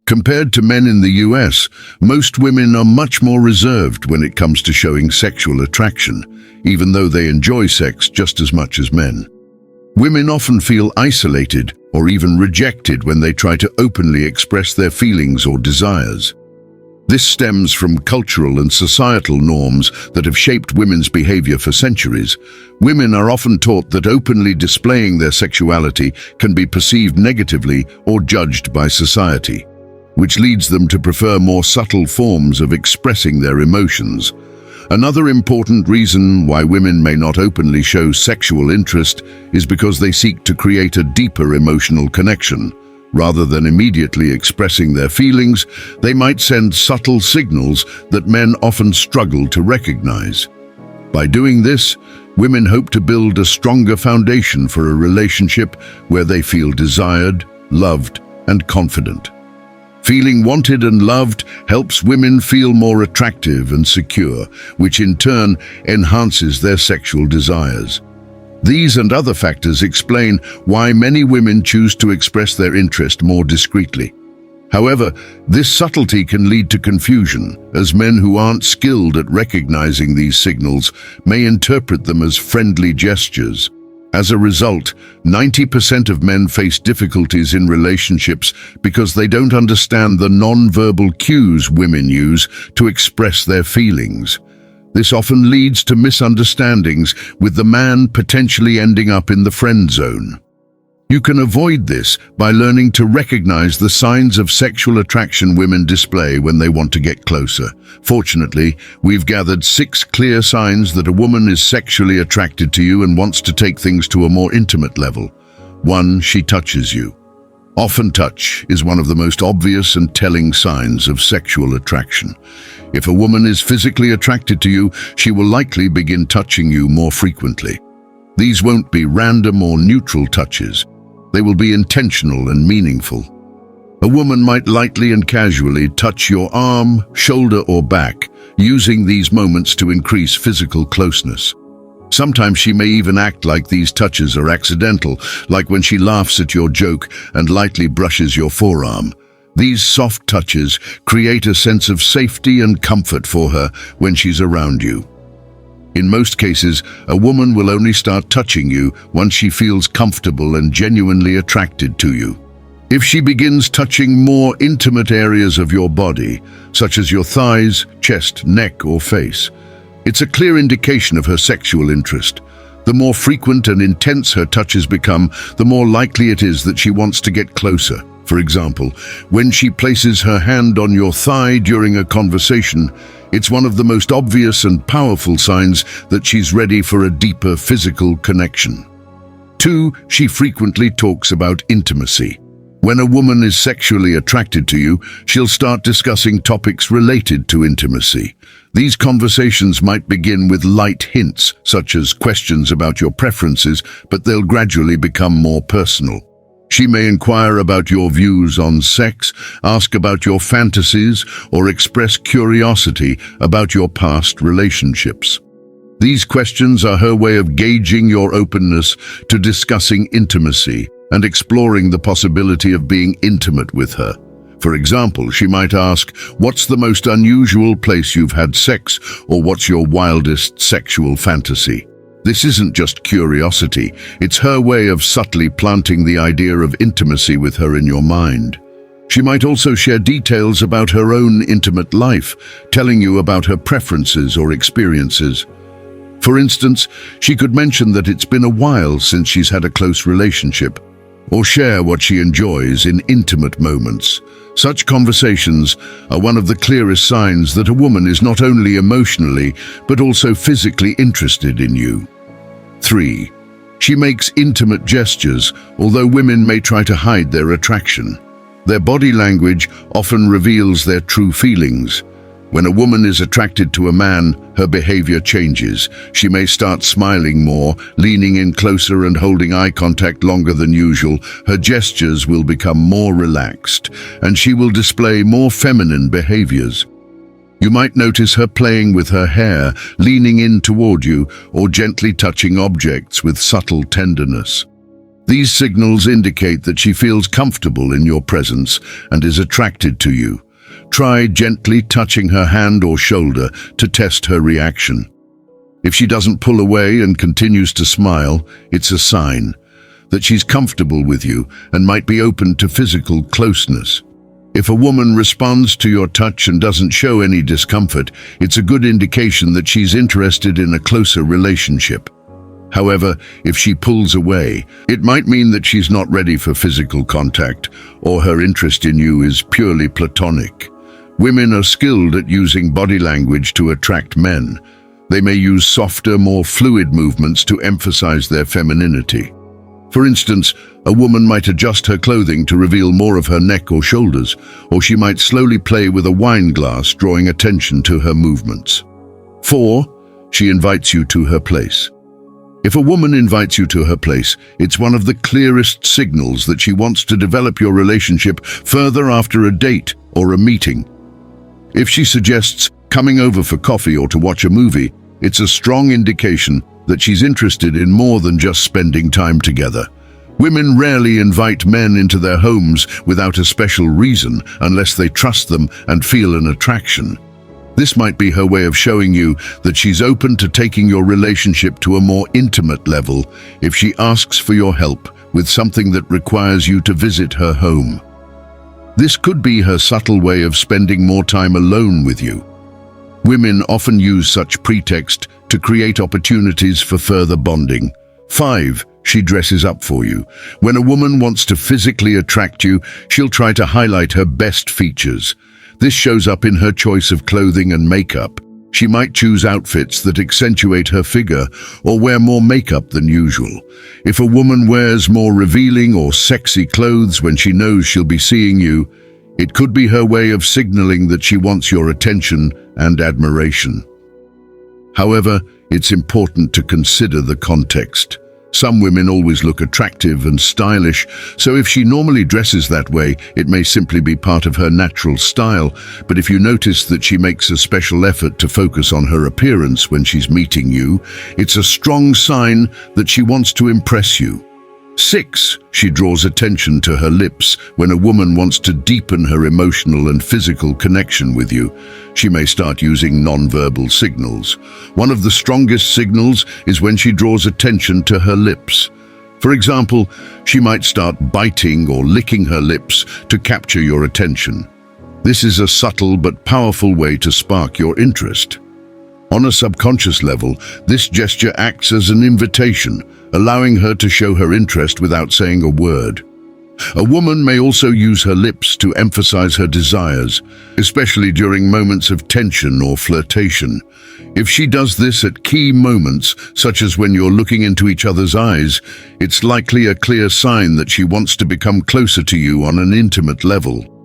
Compared to men in the US, most women are much more reserved when it comes to showing sexual attraction, even though they enjoy sex just as much as men. Women often feel isolated or even rejected when they try to openly express their feelings or desires. This stems from cultural and societal norms that have shaped women's behavior for centuries. Women are often taught that openly displaying their sexuality can be perceived negatively or judged by society, which leads them to prefer more subtle forms of expressing their emotions. Another important reason why women may not openly show sexual interest is because they seek to create a deeper emotional connection. Rather than immediately expressing their feelings, they might send subtle signals that men often struggle to recognize. By doing this, women hope to build a stronger foundation for a relationship where they feel desired, loved, and confident. Feeling wanted and loved helps women feel more attractive and secure, which in turn enhances their sexual desires. These and other factors explain why many women choose to express their interest more discreetly. However, this subtlety can lead to confusion, as men who aren't skilled at recognizing these signals may interpret them as friendly gestures. As a result, 90% of men face difficulties in relationships because they don't understand the non-verbal cues women use to express their feelings. This often leads to misunderstandings, with the man potentially ending up in the friend zone. You can avoid this by learning to recognize the signs of sexual attraction women display when they want to get closer. Fortunately, we've gathered 6 clear signs that a woman is sexually attracted to you and wants to take things to a more intimate level. 1. She touches you. Often touch is one of the most obvious and telling signs of sexual attraction. If a woman is physically attracted to you, she will likely begin touching you more frequently. These won't be random or neutral touches. They will be intentional and meaningful. A woman might lightly and casually touch your arm, shoulder, or back, using these moments to increase physical closeness. Sometimes she may even act like these touches are accidental, like when she laughs at your joke and lightly brushes your forearm. These soft touches create a sense of safety and comfort for her when she's around you. In most cases, a woman will only start touching you once she feels comfortable and genuinely attracted to you. If she begins touching more intimate areas of your body, such as your thighs, chest, neck, or face, it's a clear indication of her sexual interest. The more frequent and intense her touches become, the more likely it is that she wants to get closer. For example, when she places her hand on your thigh during a conversation, it's one of the most obvious and powerful signs that she's ready for a deeper physical connection. 2. She frequently talks about intimacy. When a woman is sexually attracted to you, she'll start discussing topics related to intimacy. These conversations might begin with light hints, such as questions about your preferences, but they'll gradually become more personal. She may inquire about your views on sex, ask about your fantasies, or express curiosity about your past relationships. These questions are her way of gauging your openness to discussing intimacy and exploring the possibility of being intimate with her. For example, she might ask, "What's the most unusual place you've had sex?" or "What's your wildest sexual fantasy?" This isn't just curiosity, it's her way of subtly planting the idea of intimacy with her in your mind. She might also share details about her own intimate life, telling you about her preferences or experiences. For instance, she could mention that it's been a while since she's had a close relationship, or share what she enjoys in intimate moments. Such conversations are one of the clearest signs that a woman is not only emotionally, but also physically interested in you. 3. She makes intimate gestures, although women may try to hide their attraction. Their body language often reveals their true feelings. When a woman is attracted to a man, her behavior changes. She may start smiling more, leaning in closer and holding eye contact longer than usual. Her gestures will become more relaxed, and she will display more feminine behaviors. You might notice her playing with her hair, leaning in toward you, or gently touching objects with subtle tenderness. These signals indicate that she feels comfortable in your presence and is attracted to you. Try gently touching her hand or shoulder to test her reaction. If she doesn't pull away and continues to smile, it's a sign that she's comfortable with you and might be open to physical closeness. If a woman responds to your touch and doesn't show any discomfort, it's a good indication that she's interested in a closer relationship. However, if she pulls away, it might mean that she's not ready for physical contact, or her interest in you is purely platonic. Women are skilled at using body language to attract men. They may use softer, more fluid movements to emphasize their femininity. For instance, a woman might adjust her clothing to reveal more of her neck or shoulders, or she might slowly play with a wine glass, drawing attention to her movements. 4. She invites you to her place. If a woman invites you to her place, it's one of the clearest signals that she wants to develop your relationship further after a date or a meeting. If she suggests coming over for coffee or to watch a movie, it's a strong indication that she's interested in more than just spending time together. Women rarely invite men into their homes without a special reason unless they trust them and feel an attraction. This might be her way of showing you that she's open to taking your relationship to a more intimate level if she asks for your help with something that requires you to visit her home. This could be her subtle way of spending more time alone with you. Women often use such pretext to create opportunities for further bonding. 5. She dresses up for you. When a woman wants to physically attract you, she'll try to highlight her best features. This shows up in her choice of clothing and makeup. She might choose outfits that accentuate her figure or wear more makeup than usual. If a woman wears more revealing or sexy clothes when she knows she'll be seeing you, it could be her way of signaling that she wants your attention and admiration. However, it's important to consider the context. Some women always look attractive and stylish, so if she normally dresses that way, it may simply be part of her natural style. But if you notice that she makes a special effort to focus on her appearance when she's meeting you, it's a strong sign that she wants to impress you. 6. She draws attention to her lips. When a woman wants to deepen her emotional and physical connection with you, she may start using non-verbal signals. One of the strongest signals is when she draws attention to her lips. For example, she might start biting or licking her lips to capture your attention. This is a subtle but powerful way to spark your interest. On a subconscious level, this gesture acts as an invitation, allowing her to show her interest without saying a word. A woman may also use her lips to emphasize her desires, especially during moments of tension or flirtation. If she does this at key moments, such as when you're looking into each other's eyes, it's likely a clear sign that she wants to become closer to you on an intimate level.